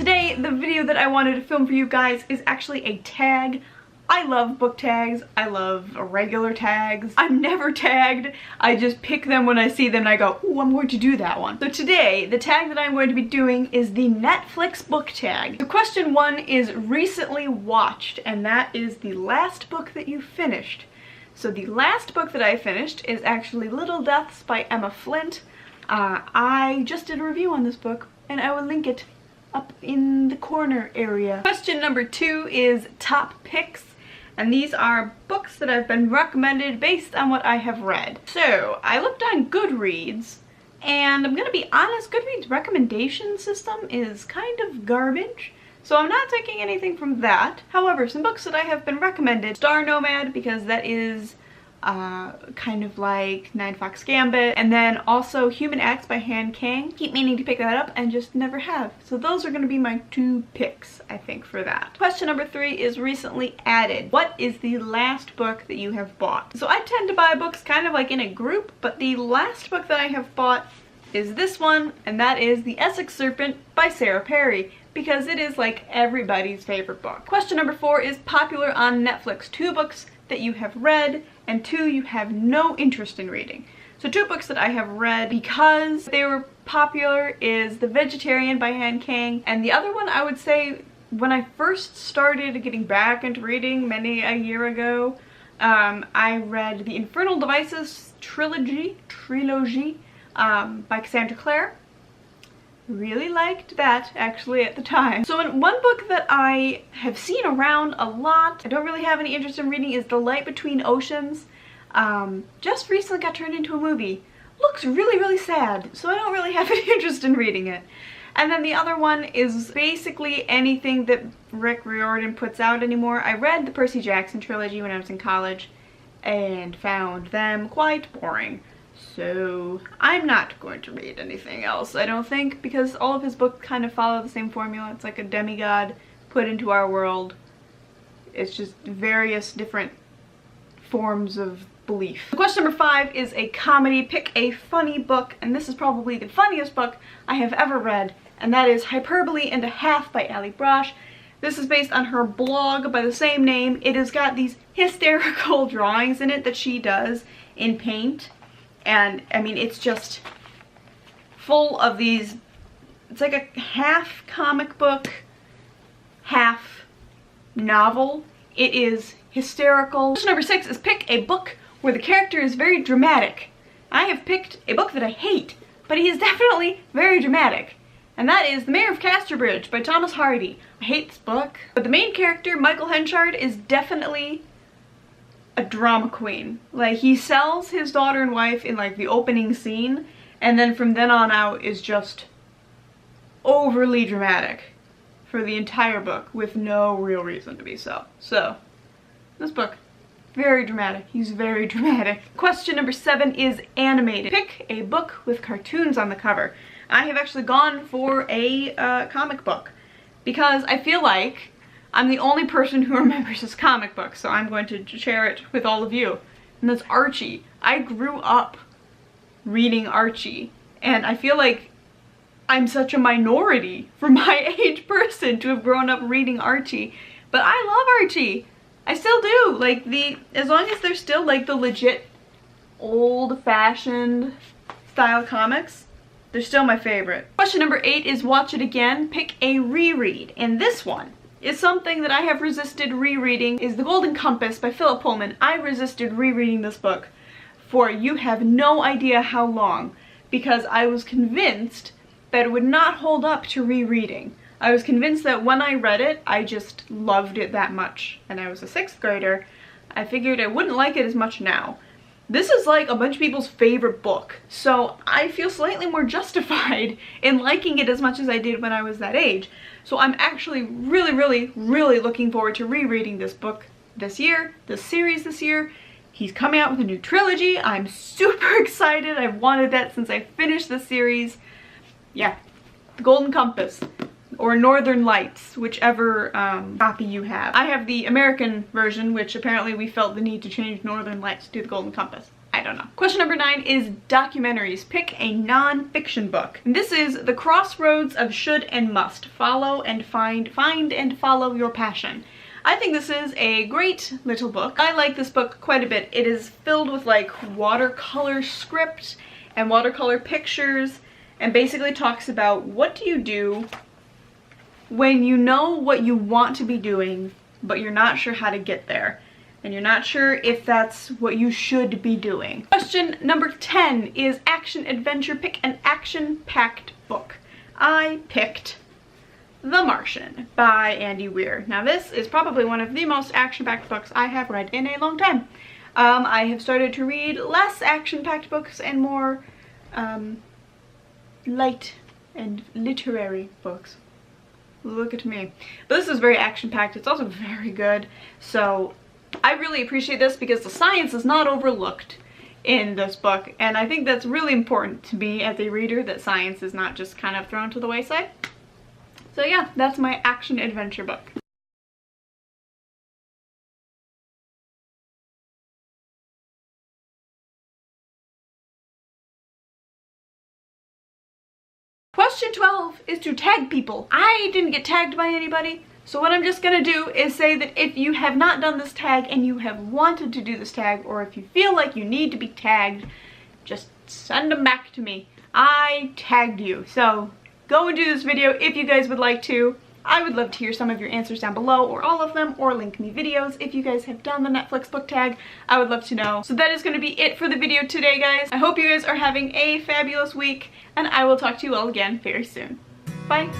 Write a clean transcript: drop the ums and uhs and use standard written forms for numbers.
Today, the video that I wanted to film for you guys is actually a tag. I love book tags. I love regular tags. I'm never tagged. I just pick them when I see them and I go, ooh, I'm going to do that one. So today, the tag that I'm going to be doing is the Netflix book tag. The question 1 is recently watched, and that is the last book that you finished. So the last book that I finished is actually Little Deaths by Emma Flint. I just did a review on this book, and I will link it up in the corner area. Question number 2 is top picks. And these are books that have been recommended based on what I have read. So I looked on Goodreads, and I'm gonna be honest, Goodreads' recommendation system is kind of garbage. So I'm not taking anything from that. However, some books that I have been recommended: Star Nomad, because that is kind of like Nine Fox Gambit, and then also Human Acts by Han Kang. Keep meaning to pick that up and just never have. So those are going to be my 2 picks, I think, for that. Question number 3 is recently added. What is the last book that you have bought? So I tend to buy books kind of like in a group, but the last book that I have bought is this one, and that is The Essex Serpent by Sarah Perry, because it is like everybody's favorite book. Question number 4 is popular on Netflix. 2 books that you have read and 2 you have no interest in reading. So 2 books that I have read because they were popular is The Vegetarian by Han Kang, and the other one I would say when I first started getting back into reading many a year ago, I read the Infernal Devices trilogy by Cassandra Clare. Really liked that actually at the time. So one book that I have seen around a lot, I don't really have any interest in reading, is The Light Between Oceans. Just recently got turned into a movie. Looks really sad, so I don't really have any interest in reading it. And then the other one is basically anything that Rick Riordan puts out anymore. I read the Percy Jackson trilogy when I was in college and found them quite boring. So I'm not going to read anything else, I don't think, because all of his books kind of follow the same formula. It's like a demigod put into our world. It's just various different forms of belief. Question number 5 is a comedy. Pick a funny book, and this is probably the funniest book I have ever read, and that is Hyperbole and a Half by Ali Brosh. This is based on her blog by the same name. It has got these hysterical drawings in it that she does in paint. And I mean, it's just full of these, it's like a half comic book, half novel. It is hysterical. Question number 6 is pick a book where the character is very dramatic. I have picked a book that I hate, but he is definitely very dramatic. And that is The Mayor of Casterbridge by Thomas Hardy. I hate this book, but the main character, Michael Henchard, is definitely a drama queen. Like, he sells his daughter and wife in like the opening scene, and then from then on out is just overly dramatic for the entire book with no real reason to be so. So this book, very dramatic. He's very dramatic. Question number 7 is animated. Pick a book with cartoons on the cover. I have actually gone for a comic book because I feel like I'm the only person who remembers this comic book, so I'm going to share it with all of you. And that's Archie. I grew up reading Archie, and I feel like I'm such a minority for my age person to have grown up reading Archie. But I love Archie. I still do. Like, as long as they're still like the legit old-fashioned style comics, they're still my favorite. Question number 8 is watch it again. Pick a reread. And this one is something that I have resisted rereading, is The Golden Compass by Philip Pullman. I resisted rereading this book for you have no idea how long, because I was convinced that it would not hold up to rereading. I was convinced that when I read it, I just loved it that much, and I was a 6th grader. I figured I wouldn't like it as much now. This is like a bunch of people's favorite book, so I feel slightly more justified in liking it as much as I did when I was that age. So I'm actually really looking forward to rereading this book this year, this series this year. He's coming out with a new trilogy. I'm super excited. I've wanted that since I finished the series. Yeah, The Golden Compass, or Northern Lights, whichever copy you have. I have the American version, which apparently we felt the need to change Northern Lights to The Golden Compass. I I don't know. Question number 9 is documentaries. Pick a non-fiction book. And this is The Crossroads of Should and Must. Follow and find and follow your passion. I think this is a great little book. I like this book quite a bit. It is filled with like watercolor script and watercolor pictures, and basically talks about what do you do when you know what you want to be doing, but you're not sure how to get there. And you're not sure if that's what you should be doing. Question number 10 is action adventure. Pick an action-packed book. I picked The Martian by Andy Weir. Now this is probably one of the most action-packed books I have read in a long time. I have started to read less action-packed books and more light and literary books. Look at me. But this is very action-packed. It's also very good. So I really appreciate this because the science is not overlooked in this book, and I think that's really important to me as a reader, that science is not just kind of thrown to the wayside. So yeah, that's my action adventure book. Question 12 is to tag people. I didn't get tagged by anybody, so what I'm just gonna do is say that if you have not done this tag and you have wanted to do this tag, or if you feel like you need to be tagged, just send them back to me. I tagged you, so go and do this video if you guys would like to. I would love to hear some of your answers down below, or all of them, or link me videos. If you guys have done the Netflix book tag, I would love to know. So that is going to be it for the video today, guys. I hope you guys are having a fabulous week, and I will talk to you all again very soon. Bye!